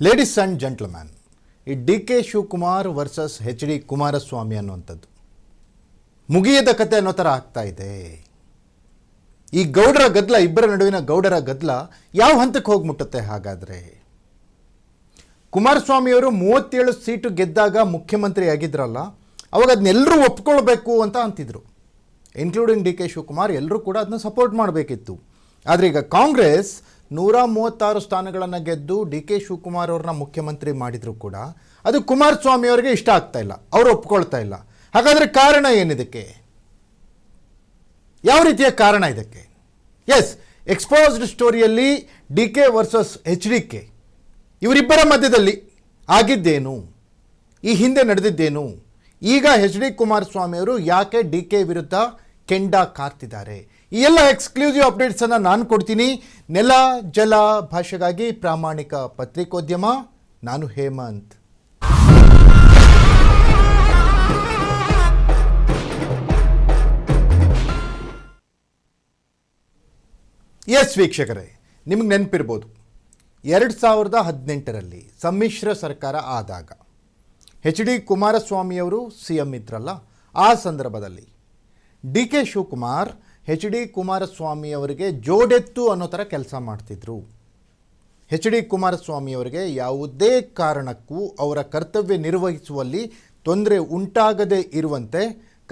Ladies and gentleman, ಈ D K Shivakumar versus H D Kumaraswamy ಅನ್ನುವಂಥದ್ದು ಮುಗಿಯದ ಕತೆ ಅನ್ನೋ ಥರ ಆಗ್ತಾ ಇದೆ. ಈ ಗೌಡರ ಗದ್ದಲ, ಇಬ್ಬರ ನಡುವಿನ ಗೌಡರ ಗದ್ದಲ ಯಾವ ಹಂತಕ್ಕೆ ಹೋಗಿ ಮುಟ್ಟುತ್ತೆ? ಹಾಗಾದರೆ ಕುಮಾರಸ್ವಾಮಿಯವರು 37 ಸೀಟು ಗೆದ್ದಾಗ ಮುಖ್ಯಮಂತ್ರಿ ಆಗಿದ್ರಲ್ಲ, ಅವಾಗ ಅದನ್ನೆಲ್ಲರೂ ಒಪ್ಕೊಳ್ಬೇಕು ಅಂತ ಅಂತಿದ್ರು, ಇನ್ಕ್ಲೂಡಿಂಗ್ ಡಿ ಕೆ ಶಿವಕುಮಾರ್. ಎಲ್ಲರೂ ಕೂಡ ಅದನ್ನ ಸಪೋರ್ಟ್ ಮಾಡಬೇಕಿತ್ತು. ಆದರೆ ಈಗ ಕಾಂಗ್ರೆಸ್ 136 ಸ್ಥಾನಗಳನ್ನು ಗೆದ್ದು ಡಿ ಕೆ ಶಿವಕುಮಾರ್ ಅವ್ರನ್ನ ಮುಖ್ಯಮಂತ್ರಿ ಮಾಡಿದರೂ ಕೂಡ ಅದು ಕುಮಾರಸ್ವಾಮಿ ಅವರಿಗೆ ಇಷ್ಟ ಆಗ್ತಾ ಇಲ್ಲ, ಅವರು ಒಪ್ಕೊಳ್ತಾ ಇಲ್ಲ. ಹಾಗಾದರೆ ಕಾರಣ ಏನಿದಕ್ಕೆ? ಯಾವ ರೀತಿಯ ಕಾರಣ ಇದಕ್ಕೆ? ಎಸ್, ಎಕ್ಸ್ಪೋಸ್ಡ್ ಸ್ಟೋರಿಯಲ್ಲಿ D K versus H D K ಇವರಿಬ್ಬರ ಮಧ್ಯದಲ್ಲಿ ಆಗಿದ್ದೇನು, ಈ ಹಿಂದೆ ನಡೆದಿದ್ದೇನು, ಈಗ ಎಚ್ ಡಿ ಕುಮಾರಸ್ವಾಮಿ ಅವರು ಯಾಕೆ ಡಿ ಕೆ ವಿರುದ್ಧ ಕೆಂಡ ಕಾರ್ತಿದ್ದಾರೆ, ಈ ಎಲ್ಲ ಎಕ್ಸ್ಕ್ಲೂಸಿವ್ ಅಪ್ಡೇಟ್ಸನ್ನು ನಾನು ಕೊಡ್ತೀನಿ. ನೆಲ ಜಲ ಭಾಷೆಗಾಗಿ ಪ್ರಾಮಾಣಿಕ ಪತ್ರಿಕೋದ್ಯಮ, ನಾನು ಹೇಮಂತ್. ಎಸ್ ವೀಕ್ಷಕರೇ, ನಿಮಗೆ ನೆನಪಿರ್ಬೋದು, 2018ರಲ್ಲಿ ಸಮ್ಮಿಶ್ರ ಸರ್ಕಾರ ಆದಾಗ ಎಚ್ ಡಿ ಕುಮಾರಸ್ವಾಮಿಯವರು ಸಿ ಎಂ ಇದ್ರಲ್ಲ, ಆ ಸಂದರ್ಭದಲ್ಲಿ D K Shivakumar H D ಕುಮಾರಸ್ವಾಮಿಯವರಿಗೆ ಜೋಡೆತ್ತು ಅನ್ನೋ ಥರ ಕೆಲಸ ಮಾಡ್ತಿದ್ರು. ಎಚ್ ಡಿ ಕುಮಾರಸ್ವಾಮಿಯವರಿಗೆ ಯಾವುದೇ ಕಾರಣಕ್ಕೂ ಅವರ ಕರ್ತವ್ಯ ನಿರ್ವಹಿಸುವಲ್ಲಿ ತೊಂದರೆ ಉಂಟಾಗದೇ ಇರುವಂತೆ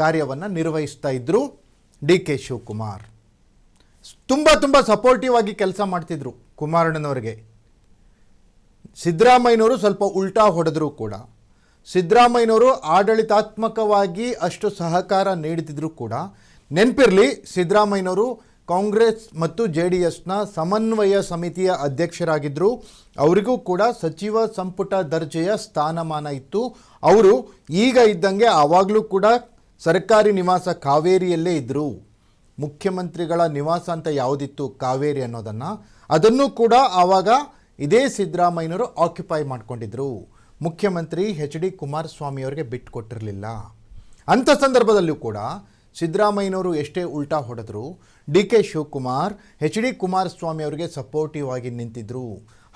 ಕಾರ್ಯವನ್ನು ನಿರ್ವಹಿಸ್ತಾ ಇದ್ದರು ಡಿ ಕೆ ಶಿವಕುಮಾರ್. ತುಂಬ ಸಪೋರ್ಟಿವ್ ಆಗಿ ಕೆಲಸ ಮಾಡ್ತಿದ್ರು ಕುಮಾರಣ್ಣನವರಿಗೆ. ಸಿದ್ದರಾಮಯ್ಯನವರು ಸ್ವಲ್ಪ ಉಲ್ಟಾ ಹೊಡೆದರೂ ಕೂಡ, ಸಿದ್ದರಾಮಯ್ಯನವರು ಆಡಳಿತಾತ್ಮಕವಾಗಿ ಅಷ್ಟು ಸಹಕಾರ ನೀಡುತ್ತಿದ್ದರೂ ಕೂಡ, ನೆನಪಿರಲಿ, ಸಿದ್ದರಾಮಯ್ಯನವರು ಕಾಂಗ್ರೆಸ್ ಮತ್ತು ಜೆ ಡಿ ಎಸ್ನ ಸಮನ್ವಯ ಸಮಿತಿಯ ಅಧ್ಯಕ್ಷರಾಗಿದ್ದರು. ಅವರಿಗೂ ಕೂಡ ಸಚಿವ ಸಂಪುಟ ದರ್ಜೆಯ ಸ್ಥಾನಮಾನ ಇತ್ತು. ಅವರು ಈಗ ಇದ್ದಂಗೆ ಆವಾಗಲೂ ಕೂಡ ಸರ್ಕಾರಿ ನಿವಾಸ ಕಾವೇರಿಯಲ್ಲೇ ಇದ್ದರು. ಮುಖ್ಯಮಂತ್ರಿಗಳ ನಿವಾಸ ಅಂತ ಯಾವುದಿತ್ತು ಕಾವೇರಿ ಅನ್ನೋದನ್ನು, ಅದನ್ನು ಕೂಡ ಆವಾಗ ಇದೇ ಸಿದ್ದರಾಮಯ್ಯನವರು ಆಕ್ಯುಪೈ ಮಾಡಿಕೊಂಡಿದ್ದರು. ಮುಖ್ಯಮಂತ್ರಿ ಎಚ್ ಡಿ ಕುಮಾರಸ್ವಾಮಿಯವರಿಗೆ ಬಿಟ್ಟುಕೊಟ್ಟಿರಲಿಲ್ಲ. ಅಂಥ ಸಂದರ್ಭದಲ್ಲೂ ಕೂಡ ಸಿದ್ದರಾಮಯ್ಯನವರು ಎಷ್ಟೇ ಉಲ್ಟಾ ಹೊಡೆದ್ರು, D K Shivakumar H D Kumaraswamy ಅವರಿಗೆ ಸಪೋರ್ಟಿವ್ ಆಗಿ ನಿಂತಿದ್ದರು.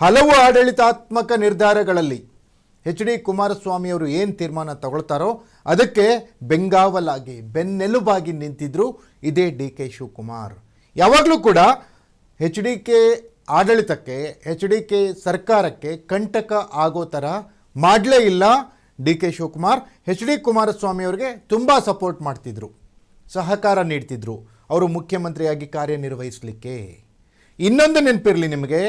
ಹಲವು ಆಡಳಿತಾತ್ಮಕ ನಿರ್ಧಾರಗಳಲ್ಲಿ ಎಚ್ ಡಿ ಕುಮಾರಸ್ವಾಮಿ ಅವರು ಏನು ತೀರ್ಮಾನ ತಗೊಳ್ತಾರೋ ಅದಕ್ಕೆ ಬೆಂಗಾವಲಾಗಿ, ಬೆನ್ನೆಲುಬಾಗಿ ನಿಂತಿದ್ದರು ಇದೇ ಡಿ ಕೆ ಶಿವಕುಮಾರ್. ಯಾವಾಗಲೂ ಕೂಡ ಎಚ್ ಡಿ ಕೆ ಆಡಳಿತಕ್ಕೆ, ಎಚ್ ಡಿ ಕೆ ಸರ್ಕಾರಕ್ಕೆ ಕಂಟಕ ಆಗೋ ಥರ ಮಾಡಲೇ ಇಲ್ಲ D K Shivakumar. H D Kumaraswamy ಅವರಿಗೆ ತುಂಬ ಸಪೋರ್ಟ್ ಮಾಡ್ತಿದ್ರು, ಸಹಕಾರ ನೀಡ್ತಿದ್ರು ಅವರು ಮುಖ್ಯಮಂತ್ರಿಯಾಗಿ ಕಾರ್ಯನಿರ್ವಹಿಸಲಿಕ್ಕೆ. ಇನ್ನೊಂದು ನೆನಪಿರಲಿ ನಿಮಗೆ,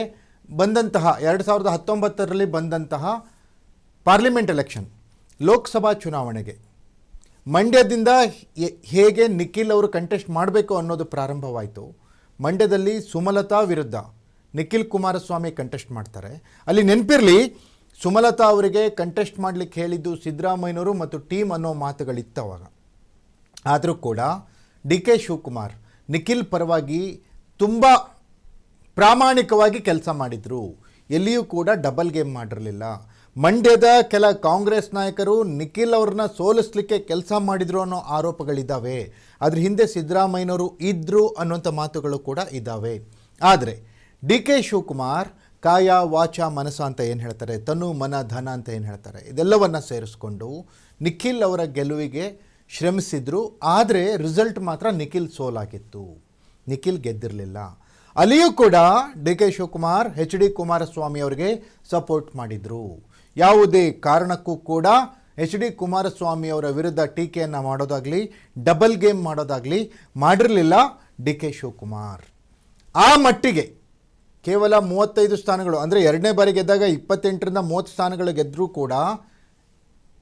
ಬಂದಂತಹ 2019ರಲ್ಲಿ ಬಂದಂತಹ ಪಾರ್ಲಿಮೆಂಟ್ ಎಲೆಕ್ಷನ್, ಲೋಕಸಭಾ ಚುನಾವಣೆಗೆ ಮಂಡ್ಯದಿಂದ ಹೇಗೆ ನಿಖಿಲ್ ಅವರು ಕಂಟೆಸ್ಟ್ ಮಾಡಬೇಕು ಅನ್ನೋದು ಪ್ರಾರಂಭವಾಯಿತು. ಮಂಡ್ಯದಲ್ಲಿ ಸುಮಲತಾ ವಿರುದ್ಧ ನಿಖಿಲ್ ಕುಮಾರಸ್ವಾಮಿ ಕಂಟೆಸ್ಟ್ ಮಾಡ್ತಾರೆ. ಅಲ್ಲಿ ನೆನಪಿರಲಿ, ಸುಮಲತಾ ಅವರಿಗೆ ಕಂಟೆಸ್ಟ್ ಮಾಡಲಿಕ್ಕೆ ಹೇಳಿದ್ದು ಸಿದ್ದರಾಮಯ್ಯನವರು ಮತ್ತು ಟೀಮ್ ಅನ್ನೋ ಮಾತುಗಳಿತ್ತು ಅವಾಗ. ಆದರೂ ಕೂಡ ಡಿ ಕೆ ಶಿವಕುಮಾರ್ ನಿಖಿಲ್ ಪರವಾಗಿ ತುಂಬ ಪ್ರಾಮಾಣಿಕವಾಗಿ ಕೆಲಸ ಮಾಡಿದರು. ಎಲ್ಲಿಯೂ ಕೂಡ ಡಬಲ್ ಗೇಮ್ ಮಾಡಿರಲಿಲ್ಲ. ಮಂಡ್ಯದ ಕೆಲ ಕಾಂಗ್ರೆಸ್ ನಾಯಕರು ನಿಖಿಲ್ ಅವ್ರನ್ನ ಸೋಲಿಸಲಿಕ್ಕೆ ಕೆಲಸ ಮಾಡಿದರು ಅನ್ನೋ ಆರೋಪಗಳಿದ್ದಾವೆ. ಅದ್ರ ಹಿಂದೆ ಸಿದ್ದರಾಮಯ್ಯನವರು ಇದ್ದರು ಅನ್ನೋಂಥ ಮಾತುಗಳು ಕೂಡ ಇದ್ದಾವೆ. ಆದರೆ ಡಿ ಕೆ ಶಿವಕುಮಾರ್ ಕಾಯ ವಾಚ ಮನಸ ಅಂತ ಏನು ಹೇಳ್ತಾರೆ, ತನು ಮನ ಧನ ಅಂತ ಏನು ಹೇಳ್ತಾರೆ, ಇದೆಲ್ಲವನ್ನು ಸೇರಿಸ್ಕೊಂಡು ನಿಖಿಲ್ ಅವರ ಗೆಲುವಿಗೆ ಶ್ರಮಿಸಿದ್ರು. ಆದರೆ ರಿಸಲ್ಟ್ ಮಾತ್ರ ನಿಖಿಲ್ ಸೋಲಾಗಿತ್ತು, ನಿಖಿಲ್ ಗೆದ್ದಿರಲಿಲ್ಲ. ಅಲ್ಲಿಯೂ ಕೂಡ D K Shivakumar H D Kumaraswamy ಅವರಿಗೆ ಸಪೋರ್ಟ್ ಮಾಡಿದರು. ಯಾವುದೇ ಕಾರಣಕ್ಕೂ ಕೂಡ ಎಚ್ ಡಿ ಕುಮಾರಸ್ವಾಮಿ ಅವರ ವಿರುದ್ಧ ಟೀಕೆಯನ್ನು ಮಾಡೋದಾಗಲಿ, ಡಬಲ್ ಗೇಮ್ ಮಾಡೋದಾಗಲಿ ಮಾಡಿರಲಿಲ್ಲ ಡಿ ಕೆ ಶಿವಕುಮಾರ್. ಆ ಮಟ್ಟಿಗೆ ಕೇವಲ 35 ಸ್ಥಾನಗಳು, ಅಂದರೆ ಎರಡನೇ ಬಾರಿ ಗೆದ್ದಾಗ 28ರಿಂದ 30 ಸ್ಥಾನಗಳು ಗೆದ್ದರೂ ಕೂಡ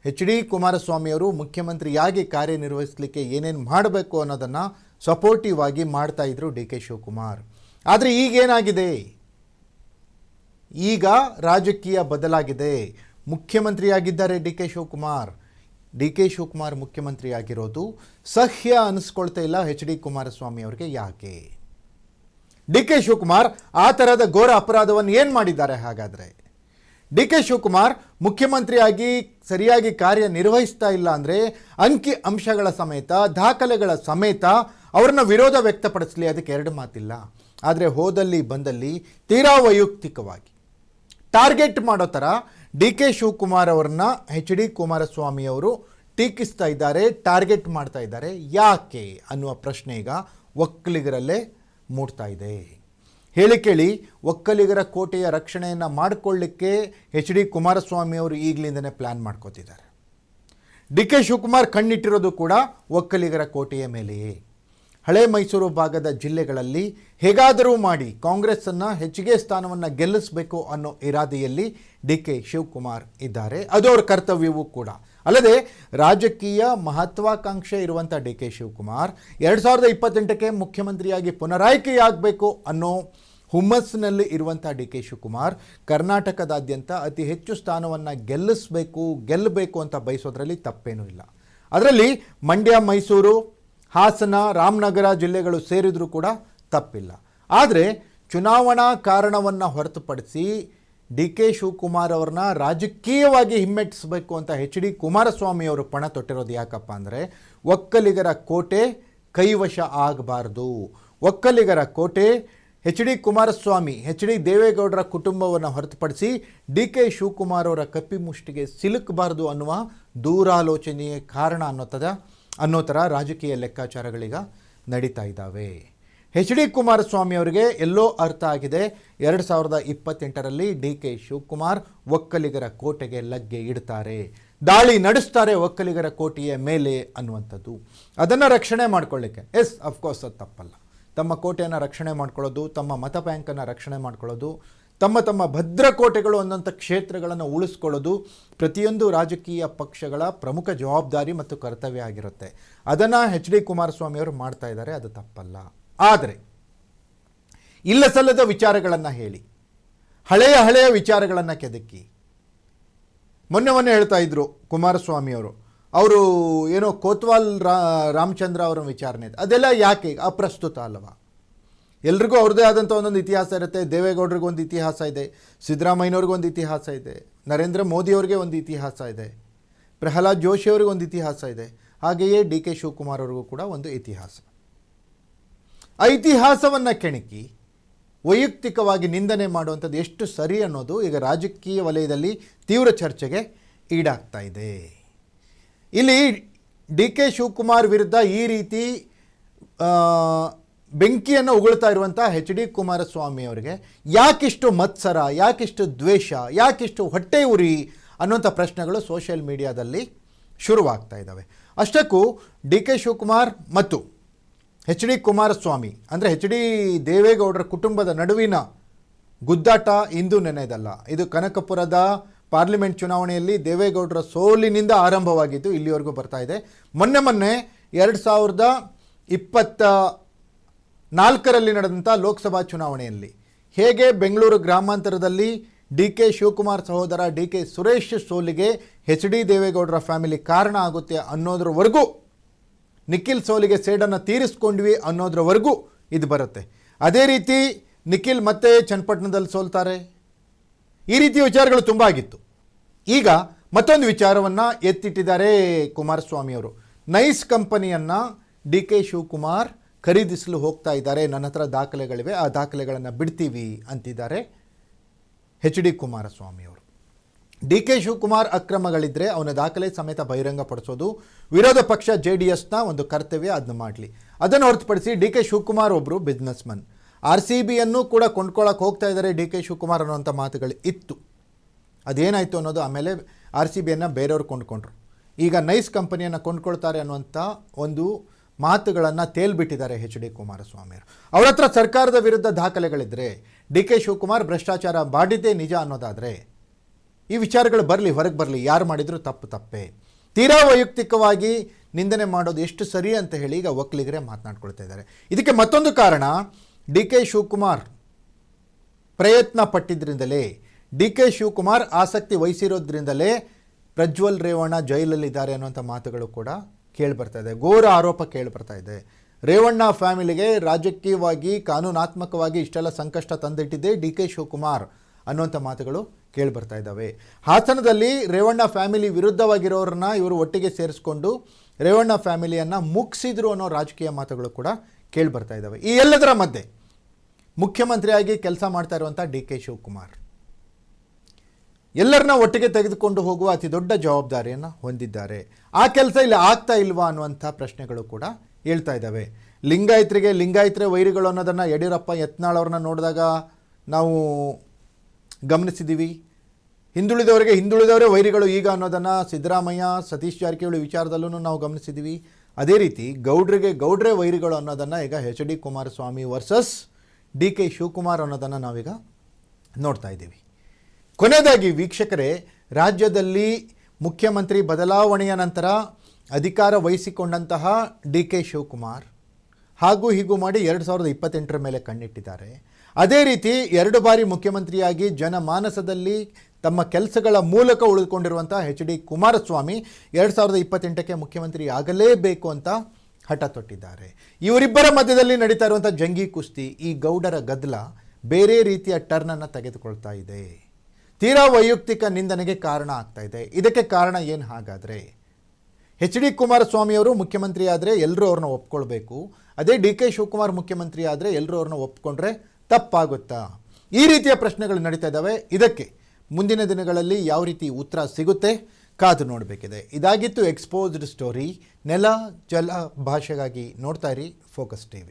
ಎಚ್ ಡಿ ಕುಮಾರಸ್ವಾಮಿಯವರು ಮುಖ್ಯಮಂತ್ರಿಯಾಗಿ ಕಾರ್ಯನಿರ್ವಹಿಸಲಿಕ್ಕೆ ಏನೇನು ಮಾಡಬೇಕು ಅನ್ನೋದನ್ನು ಸಪೋರ್ಟಿವ್ ಆಗಿ ಮಾಡ್ತಾಯಿದ್ರು ಡಿ ಕೆ ಶಿವಕುಮಾರ್. ಆದರೆ ಈಗೇನಾಗಿದೆ? ಈಗ ರಾಜಕೀಯ ಬದಲಾಗಿದೆ. ಮುಖ್ಯಮಂತ್ರಿಯಾಗಿದ್ದಾರೆ D K Shivakumar. D K Shivakumar ಮುಖ್ಯಮಂತ್ರಿಯಾಗಿರೋದು ಸಹ್ಯ ಅನ್ನಿಸ್ಕೊಳ್ತಾ ಇಲ್ಲ ಎಚ್ ಡಿ ಕುಮಾರಸ್ವಾಮಿ ಅವರಿಗೆ. ಯಾಕೆ? ಡಿ ಕೆ ಶಿವಕುಮಾರ್ ಆ ಥರದ ಘೋರ ಅಪರಾಧವನ್ನು ಏನು ಮಾಡಿದ್ದಾರೆ? ಹಾಗಾದರೆ ಡಿ ಕೆ ಶಿವಕುಮಾರ್ ಮುಖ್ಯಮಂತ್ರಿಯಾಗಿ ಸರಿಯಾಗಿ ಕಾರ್ಯನಿರ್ವಹಿಸ್ತಾ ಇಲ್ಲ ಅಂದರೆ ಅಂಕಿ ಅಂಶಗಳ ಸಮೇತ, ದಾಖಲೆಗಳ ಸಮೇತ ಅವ್ರನ್ನ ವಿರೋಧ ವ್ಯಕ್ತಪಡಿಸಲಿ, ಅದಕ್ಕೆ ಎರಡು ಮಾತಿಲ್ಲ. ಆದರೆ ಹೋದಲ್ಲಿ ಬಂದಲ್ಲಿ ತೀರಾ ವೈಯಕ್ತಿಕವಾಗಿ ಟಾರ್ಗೆಟ್ ಮಾಡೋ ಥರ ಡಿ ಕೆ ಶಿವಕುಮಾರ್ ಅವ್ರನ್ನ ಎಚ್ ಡಿ ಕುಮಾರಸ್ವಾಮಿ ಅವರು ಟೀಕಿಸ್ತಾ ಇದ್ದಾರೆ, ಟಾರ್ಗೆಟ್ ಮಾಡ್ತಾ ಇದ್ದಾರೆ. ಯಾಕೆ ಅನ್ನುವ ಪ್ರಶ್ನೆ ಈಗ ಒಕ್ಕಲಿಗರಲ್ಲೇ ಮೂಡ್ತಾ ಇದೆ. ಹೇಳಿ ಕೇಳಿ ಒಕ್ಕಲಿಗರ ಕೋಟೆಯ ರಕ್ಷಣೆಯನ್ನು ಮಾಡಿಕೊಳ್ಳಿಕ್ಕೆ ಎಚ್ ಡಿ ಕುಮಾರಸ್ವಾಮಿ ಅವರು ಈಗಲಿಂದನೇ ಪ್ಲ್ಯಾನ್ ಮಾಡ್ಕೋತಿದ್ದಾರೆ. ಡಿ ಕೆ ಶಿವಕುಮಾರ್ ಕಣ್ಣಿಟ್ಟಿರೋದು ಕೂಡ ಒಕ್ಕಲಿಗರ ಕೋಟೆಯ ಮೇಲೆಯೇ. ಹಳೆ ಮೈಸೂರು ಭಾಗದ ಜಿಲ್ಲೆಗಳಲ್ಲಿ ಹೇಗಾದರೂ ಮಾಡಿ ಕಾಂಗ್ರೆಸ್ಸನ್ನು ಹೆಚ್ಚಿಗೆ ಸ್ಥಾನವನ್ನು ಗೆಲ್ಲಿಸಬೇಕು ಅನ್ನೋ ಇರಾದೆಯಲ್ಲಿ ಡಿ ಕೆ ಶಿವಕುಮಾರ್ ಇದ್ದಾರೆ. ಅದು ಅವರ ಕರ್ತವ್ಯವೂ ಕೂಡ. ಅಲ್ಲದೆ ರಾಜಕೀಯ ಮಹತ್ವಾಕಾಂಕ್ಷೆ ಇರುವಂಥ ಡಿ ಕೆ ಶಿವಕುಮಾರ್ 2028ಕ್ಕೆ ಮುಖ್ಯಮಂತ್ರಿಯಾಗಿ ಪುನರಾಯ್ಕೆಯಾಗಬೇಕು ಅನ್ನೋ ಹುಮ್ಮಸ್ಸಿನಲ್ಲಿ ಇರುವಂಥ ಡಿ ಕೆ ಶಿವಕುಮಾರ್ ಕರ್ನಾಟಕದಾದ್ಯಂತ ಅತಿ ಹೆಚ್ಚು ಸ್ಥಾನವನ್ನು ಗೆಲ್ಲಬೇಕು ಅಂತ ಬಯಸೋದ್ರಲ್ಲಿ ತಪ್ಪೇನೂ ಇಲ್ಲ. ಅದರಲ್ಲಿ ಮಂಡ್ಯ, ಮೈಸೂರು, ಹಾಸನ, ರಾಮನಗರ ಜಿಲ್ಲೆಗಳು ಸೇರಿದರೂ ಕೂಡ ತಪ್ಪಿಲ್ಲ. ಆದರೆ ಚುನಾವಣಾ ಕಾರಣವನ್ನು ಹೊರತುಪಡಿಸಿ ಡಿ ಕೆ ಶಿವಕುಮಾರ್ ಅವ್ರನ್ನ ರಾಜಕೀಯವಾಗಿ ಹಿಮ್ಮೆಟ್ಟಿಸಬೇಕು ಅಂತ ಎಚ್ ಡಿ ಕುಮಾರಸ್ವಾಮಿ ಅವರು ಪಣ ತೊಟ್ಟಿರೋದು ಯಾಕಪ್ಪ ಅಂದರೆ ಒಕ್ಕಲಿಗರ ಕೋಟೆ ಕೈವಶ ಆಗಬಾರ್ದು. ಒಕ್ಕಲಿಗರ ಕೋಟೆ H D Kumaraswamy, H D ದೇವೇಗೌಡರ ಕುಟುಂಬವನ್ನು ಹೊರತುಪಡಿಸಿ ಡಿ ಕೆ ಶಿವಕುಮಾರ್ ಅವರ ಕಪ್ಪಿಮುಷ್ಟಿಗೆ ಸಿಲುಕಬಾರ್ದು ಅನ್ನುವ ದೂರಾಲೋಚನೆಯೇ ಕಾರಣ ಅನ್ನೋ ಥರ ರಾಜಕೀಯ ಲೆಕ್ಕಾಚಾರಗಳೀಗ ನಡೀತಾ ಇದ್ದಾವೆ. ಎಚ್ ಡಿ ಕುಮಾರಸ್ವಾಮಿ ಅವರಿಗೆ ಎಲ್ಲೋ ಅರ್ಥ ಆಗಿದೆ, 2028ರಲ್ಲಿ ಡಿ ಕೆ ಶಿವಕುಮಾರ್ ಒಕ್ಕಲಿಗರ ಕೋಟೆಗೆ ಲಗ್ಗೆ ಇಡ್ತಾರೆ, ದಾಳಿ ನಡೆಸ್ತಾರೆ ಒಕ್ಕಲಿಗರ ಕೋಟೆಯ ಮೇಲೆ ಅನ್ನುವಂಥದ್ದು. ಅದನ್ನು ರಕ್ಷಣೆ ಮಾಡ್ಕೊಳ್ಳಿಕ್ಕೆ ಅಫ್ಕೋರ್ಸ್ ಅದು ತಪ್ಪಲ್ಲ. ತಮ್ಮ ಕೋಟೆಯನ್ನು ರಕ್ಷಣೆ ಮಾಡ್ಕೊಳ್ಳೋದು, ತಮ್ಮ ಮತ ಬ್ಯಾಂಕನ್ನು ರಕ್ಷಣೆ ಮಾಡ್ಕೊಳ್ಳೋದು, ತಮ್ಮ ಭದ್ರಕೋಟೆಗಳು ಅನ್ನೋಂಥ ಕ್ಷೇತ್ರಗಳನ್ನು ಉಳಿಸ್ಕೊಳ್ಳೋದು ಪ್ರತಿಯೊಂದು ರಾಜಕೀಯ ಪಕ್ಷಗಳ ಪ್ರಮುಖ ಜವಾಬ್ದಾರಿ ಮತ್ತು ಕರ್ತವ್ಯ ಆಗಿರುತ್ತೆ. ಅದನ್ನು ಎಚ್ ಡಿ ಕುಮಾರಸ್ವಾಮಿ ಅವರು ಮಾಡ್ತಾ ಇದ್ದಾರೆ, ಅದು ತಪ್ಪಲ್ಲ. ಆದರೆ ಇಲ್ಲಸಲ್ಲದ ವಿಚಾರಗಳನ್ನು ಹೇಳಿ, ಹಳೆಯ ವಿಚಾರಗಳನ್ನು ಕೆದಕಿ, ಮೊನ್ನೆ ಹೇಳ್ತಾ ಇದ್ರು ಕುಮಾರಸ್ವಾಮಿ ಅವರು ಏನೋ ಕೋತ್ವಾಲ್ ರಾಮಚಂದ್ರ ಅವರ ವಿಚಾರಣೆ, ಅದೆಲ್ಲ ಯಾಕೆ ಅಪ್ರಸ್ತುತ ಅಲ್ಲವಾ? ಎಲ್ರಿಗೂ ಅವ್ರದ್ದೇ ಆದಂಥ ಒಂದೊಂದು ಇತಿಹಾಸ ಇರುತ್ತೆ. ದೇವೇಗೌಡರಿಗೂ ಒಂದು ಇತಿಹಾಸ ಇದೆ, ಸಿದ್ದರಾಮಯ್ಯನವ್ರಿಗೂ ಒಂದು ಇತಿಹಾಸ ಇದೆ, ನರೇಂದ್ರ ಮೋದಿಯವ್ರಿಗೆ ಒಂದು ಇತಿಹಾಸ ಇದೆ, ಪ್ರಹ್ಲಾದ್ ಜೋಶಿ ಅವ್ರಿಗೆ ಒಂದು ಇತಿಹಾಸ ಇದೆ, ಹಾಗೆಯೇ ಡಿ ಕೆ ಶಿವಕುಮಾರ್ ಅವ್ರಿಗೂ ಕೂಡ ಒಂದು ಇತಿಹಾಸ. ಆ ಇತಿಹಾಸವನ್ನು ಕೆಣಕಿ ವೈಯಕ್ತಿಕವಾಗಿ ನಿಂದನೆ ಮಾಡುವಂಥದ್ದು ಎಷ್ಟು ಸರಿ ಅನ್ನೋದು ಈಗ ರಾಜಕೀಯ ವಲಯದಲ್ಲಿ ತೀವ್ರ ಚರ್ಚೆಗೆ ಈಡಾಗ್ತಾ ಇದೆ. ಇಲ್ಲಿ ಡಿ ಕೆ ಶಿವಕುಮಾರ್ ವಿರುದ್ಧ ಈ ರೀತಿ ಬೆಂಕಿಯನ್ನು ಉಗುಳ್ತಾ ಇರುವಂಥ ಎಚ್ ಡಿ ಕುಮಾರಸ್ವಾಮಿ ಅವರಿಗೆ ಯಾಕಿಷ್ಟು ಮತ್ಸರ, ಯಾಕಿಷ್ಟು ದ್ವೇಷ, ಯಾಕಿಷ್ಟು ಹೊಟ್ಟೆ ಉರಿ ಅನ್ನುವಂಥ ಪ್ರಶ್ನೆಗಳು ಸೋಷಿಯಲ್ ಮೀಡಿಯಾದಲ್ಲಿ ಶುರುವಾಗ್ತಾ ಇದ್ದಾವೆ. ಅಷ್ಟಕ್ಕೂ ಡಿ ಕೆ ಶಿವಕುಮಾರ್ ಮತ್ತು ಎಚ್ ಡಿ ಕುಮಾರಸ್ವಾಮಿ ಅಂದರೆ ಎಚ್ ಡಿ ದೇವೇಗೌಡರ ಕುಟುಂಬದ ನಡುವಿನ ಗುದ್ದಾಟ ಇಂದು ನೆನೆದಲ್ಲ. ಇದು ಕನಕಪುರದ ಪಾರ್ಲಿಮೆಂಟ್ ಚುನಾವಣೆಯಲ್ಲಿ ದೇವೇಗೌಡರ ಸೋಲಿನಿಂದ ಆರಂಭವಾಗಿದ್ದು ಇಲ್ಲಿವರೆಗೂ ಬರ್ತಾ ಇದೆ. ಮೊನ್ನೆ 2024ರಲ್ಲಿ ನಡೆದಂಥ ಲೋಕಸಭಾ ಚುನಾವಣೆಯಲ್ಲಿ ಹೇಗೆ ಬೆಂಗಳೂರು ಗ್ರಾಮಾಂತರದಲ್ಲಿ ಡಿ ಕೆ ಶಿವಕುಮಾರ್ ಸಹೋದರ ಡಿ ಕೆ ಸುರೇಶ್ ಸೋಲಿಗೆ ಎಚ್ ಡಿ ದೇವೇಗೌಡರ ಫ್ಯಾಮಿಲಿ ಕಾರಣ ಆಗುತ್ತೆ ಅನ್ನೋದ್ರವರೆಗೂ, ನಿಖಿಲ್ ಸೋಲಿಗೆ ಸೇಡನ್ನು ತೀರಿಸ್ಕೊಂಡ್ವಿ ಅನ್ನೋದ್ರವರೆಗೂ ಇದು ಬರುತ್ತೆ. ಅದೇ ರೀತಿ ನಿಖಿಲ್ ಮತ್ತೆ ಚನ್ನಪಟ್ಟಣದಲ್ಲಿ ಸೋಲ್ತಾರೆ. ಈ ರೀತಿಯ ವಿಚಾರಗಳು ತುಂಬ ಆಗಿತ್ತು. ಈಗ ಮತ್ತೊಂದು ವಿಚಾರವನ್ನು ಎತ್ತಿಟ್ಟಿದ್ದಾರೆ ಕುಮಾರಸ್ವಾಮಿ ಅವರು. ನೈಸ್ ಕಂಪನಿಯನ್ನು ಡಿ ಕೆ ಶಿವಕುಮಾರ್ ಖರೀದಿಸಲು ಹೋಗ್ತಾ ಇದ್ದಾರೆ, ನನ್ನ ಹತ್ರ ದಾಖಲೆಗಳಿವೆ, ಆ ದಾಖಲೆಗಳನ್ನು ಬಿಡ್ತೀವಿ ಅಂತಿದ್ದಾರೆ ಎಚ್ ಡಿ ಕುಮಾರಸ್ವಾಮಿ ಅವರು. ಡಿ ಕೆ ಶಿವಕುಮಾರ್ ಅಕ್ರಮಗಳಿದ್ದರೆ ಅವನ ದಾಖಲೆ ಸಮೇತ ಬಹಿರಂಗಪಡಿಸೋದು ವಿರೋಧ ಪಕ್ಷ JDSನ ಒಂದು ಕರ್ತವ್ಯ, ಅದನ್ನು ಮಾಡಲಿ. ಅದನ್ನು ಹೊರತುಪಡಿಸಿ ಡಿ ಕೆ ಶಿವಕುಮಾರ್ ಒಬ್ಬರು ಬಿಸ್ನೆಸ್ಮನ್, RCBಯನ್ನು ಕೂಡ ಕೊಂಡ್ಕೊಳ್ಳೋಕೆ ಹೋಗ್ತಾ ಇದ್ದಾರೆ ಡಿ ಕೆ ಶಿವಕುಮಾರ್ ಅನ್ನೋಂಥ ಮಾತುಗಳು ಇತ್ತು. ಅದೇನಾಯಿತು ಅನ್ನೋದು ಆಮೇಲೆ RCBಯನ್ನು ಬೇರೆಯವ್ರು ಕೊಂಡ್ಕೊಂಡ್ರು. ಈಗ ನೈಸ್ ಕಂಪನಿಯನ್ನು ಕೊಂಡ್ಕೊಳ್ತಾರೆ ಅನ್ನುವಂಥ ಒಂದು ಮಾತುಗಳನ್ನು ತೇಲ್ಬಿಟ್ಟಿದ್ದಾರೆ ಎಚ್ ಡಿ ಕುಮಾರಸ್ವಾಮಿ. ಅವ್ರ ಹತ್ರ ಸರ್ಕಾರದ ವಿರುದ್ಧ ದಾಖಲೆಗಳಿದ್ದರೆ, ಡಿ ಕೆ ಶಿವಕುಮಾರ್ ಭ್ರಷ್ಟಾಚಾರ ಮಾಡಿದ್ದೇ ನಿಜ ಅನ್ನೋದಾದರೆ ಈ ವಿಚಾರಗಳು ಹೊರಗೆ ಬರಲಿ. ಯಾರು ಮಾಡಿದರೂ ತಪ್ಪೇ. ತೀರಾ ವೈಯಕ್ತಿಕವಾಗಿ ನಿಂದನೆ ಮಾಡೋದು ಎಷ್ಟು ಸರಿ ಅಂತ ಹೇಳಿ ಈಗ ಒಕ್ಕಲಿಗರೇ ಮಾತನಾಡ್ಕೊಳ್ತಾ ಇದ್ದಾರೆ. ಇದಕ್ಕೆ ಮತ್ತೊಂದು ಕಾರಣ, ಡಿ ಕೆ ಶಿವಕುಮಾರ್ ಪ್ರಯತ್ನ ಪಟ್ಟಿದ್ದರಿಂದಲೇ, ಡಿ ಕೆ ಶಿವಕುಮಾರ್ ಆಸಕ್ತಿ ವಹಿಸಿರೋದ್ರಿಂದಲೇ ಪ್ರಜ್ವಲ್ ರೇವಣ್ಣ ಜೈಲಲ್ಲಿದ್ದಾರೆ ಅನ್ನುವಂಥ ಮಾತುಗಳು ಕೂಡ ಕೇಳಿಬರ್ತಾ ಇದೆ. ಘೋರ ಆರೋಪ ಕೇಳಿಬರ್ತಾ ಇದೆ. ರೇವಣ್ಣ ಫ್ಯಾಮಿಲಿಗೆ ರಾಜಕೀಯವಾಗಿ ಕಾನೂನಾತ್ಮಕವಾಗಿ ಇಷ್ಟೆಲ್ಲ ಸಂಕಷ್ಟ ತಂದಿಟ್ಟಿದ್ದೇ ಡಿ ಕೆ ಶಿವಕುಮಾರ್ ಅನ್ನುವಂಥ ಮಾತುಗಳು ಕೇಳಿಬರ್ತಾ ಇದ್ದಾವೆ. ಹಾಸನದಲ್ಲಿ ರೇವಣ್ಣ ಫ್ಯಾಮಿಲಿ ವಿರುದ್ಧವಾಗಿರೋರನ್ನ ಇವರು ಒಟ್ಟಿಗೆ ಸೇರಿಸ್ಕೊಂಡು ರೇವಣ್ಣ ಫ್ಯಾಮಿಲಿಯನ್ನು ಮುಗಿಸಿದ್ರು ಅನ್ನೋ ರಾಜಕೀಯ ಮಾತುಗಳು ಕೂಡ ಕೇಳಿಬರ್ತಾ ಇದ್ದಾವೆ. ಈ ಎಲ್ಲದರ ಮಧ್ಯೆ ಮುಖ್ಯಮಂತ್ರಿಯಾಗಿ ಕೆಲಸ ಮಾಡ್ತಾ ಇರುವಂಥ ಡಿ ಕೆ ಶಿವಕುಮಾರ್ ಎಲ್ಲರನ್ನ ಒಟ್ಟಿಗೆ ತೆಗೆದುಕೊಂಡು ಹೋಗುವ ಅತಿ ದೊಡ್ಡ ಜವಾಬ್ದಾರಿಯನ್ನು ಹೊಂದಿದ್ದಾರೆ. ಆ ಕೆಲಸ ಇಲ್ಲಿ ಆಗ್ತಾ ಇಲ್ವಾ ಅನ್ನುವಂಥ ಪ್ರಶ್ನೆಗಳು ಕೂಡ ಹೇಳ್ತಾ ಇದ್ದಾವೆ. ಲಿಂಗಾಯತರೇ ವೈರಿಗಳು ಅನ್ನೋದನ್ನು ಯಡಿಯೂರಪ್ಪ ಯತ್ನಾಳ್ ಅವ್ರನ್ನ ನೋಡಿದಾಗ ನಾವು ಗಮನಿಸಿದ್ದೀವಿ. ಹಿಂದುಳಿದವರೇ ವೈರಿಗಳು ಈಗ ಅನ್ನೋದನ್ನು ಸಿದ್ದರಾಮಯ್ಯ, ಸತೀಶ್ ಜಾರಕಿಹೊಳಿ ವಿಚಾರದಲ್ಲೂ ನಾವು ಗಮನಿಸಿದ್ದೀವಿ. ಅದೇ ರೀತಿ ಗೌಡ್ರೇ ವೈರಿಗಳು ಅನ್ನೋದನ್ನು ಈಗ HD Kumaraswamy versus DK Shivakumar ಅನ್ನೋದನ್ನು ನಾವೀಗ ನೋಡ್ತಾ ಇದ್ದೀವಿ. ಕೊನೆಯದಾಗಿ ವೀಕ್ಷಕರೇ, ರಾಜ್ಯದಲ್ಲಿ ಮುಖ್ಯಮಂತ್ರಿ ಬದಲಾವಣೆಯ ನಂತರ ಅಧಿಕಾರ ವಹಿಸಿಕೊಂಡಂತಹ DK ಶಿವಕುಮಾರ್ ಹಾಗೂ ಹೀಗೂ ಮಾಡಿ 2028 ಮೇಲೆ ಕಣ್ಣಿಟ್ಟಿದ್ದಾರೆ. ಅದೇ ರೀತಿ 2 ಬಾರಿ ಮುಖ್ಯಮಂತ್ರಿಯಾಗಿ ಜನಮಾನಸದಲ್ಲಿ ತಮ್ಮ ಕೆಲಸಗಳ ಮೂಲಕ ಉಳಿದುಕೊಂಡಿರುವಂಥ HD ಕುಮಾರಸ್ವಾಮಿ 2028ಕ್ಕೆ ಮುಖ್ಯಮಂತ್ರಿ ಆಗಲೇಬೇಕು ಅಂತ ಹಠ ತೊಟ್ಟಿದ್ದಾರೆ. ಇವರಿಬ್ಬರ ಮಧ್ಯದಲ್ಲಿ ನಡೀತಾ ಇರುವಂಥ ಜಂಗಿ ಕುಸ್ತಿ, ಈ ಗೌಡರ ಗದ್ದಲ ಬೇರೆ ರೀತಿಯ ಟರ್ನನ್ನು ತೆಗೆದುಕೊಳ್ತಾ ಇದೆ. ತೀರಾ ವೈಯಕ್ತಿಕ ನಿಂದನೆಗೆ ಕಾರಣ ಆಗ್ತಾ ಇದೆ. ಇದಕ್ಕೆ ಕಾರಣ ಏನು ಹಾಗಾದರೆ? HD ಕುಮಾರಸ್ವಾಮಿಯವರು ಮುಖ್ಯಮಂತ್ರಿ ಆದರೆ ಎಲ್ಲರೂ ಅವ್ರನ್ನ ಒಪ್ಕೊಳ್ಬೇಕು, ಅದೇ DK ಶಿವಕುಮಾರ್ ಮುಖ್ಯಮಂತ್ರಿ ಆದರೆ ಎಲ್ಲರೂ ಅವ್ರನ್ನ ಒಪ್ಕೊಂಡ್ರೆ ತಪ್ಪಾಗುತ್ತಾ? ಈ ರೀತಿಯ ಪ್ರಶ್ನೆಗಳು ನಡೀತಾ ಇದ್ದಾವೆ. ಇದಕ್ಕೆ ಮುಂದಿನ ದಿನಗಳಲ್ಲಿ ಯಾವ ರೀತಿ ಉತ್ತರ ಸಿಗುತ್ತೆ ಕಾದು ನೋಡಬೇಕಿದೆ. ಇದಾಗಿತ್ತು ಎಕ್ಸ್ಪೋಸ್ಡ್ ಸ್ಟೋರಿ. ನೆಲ ಜಲ ಭಾಷೆಗಾಗಿ ನೋಡ್ತಾ ಇರಿ ಫೋಕಸ್ TV.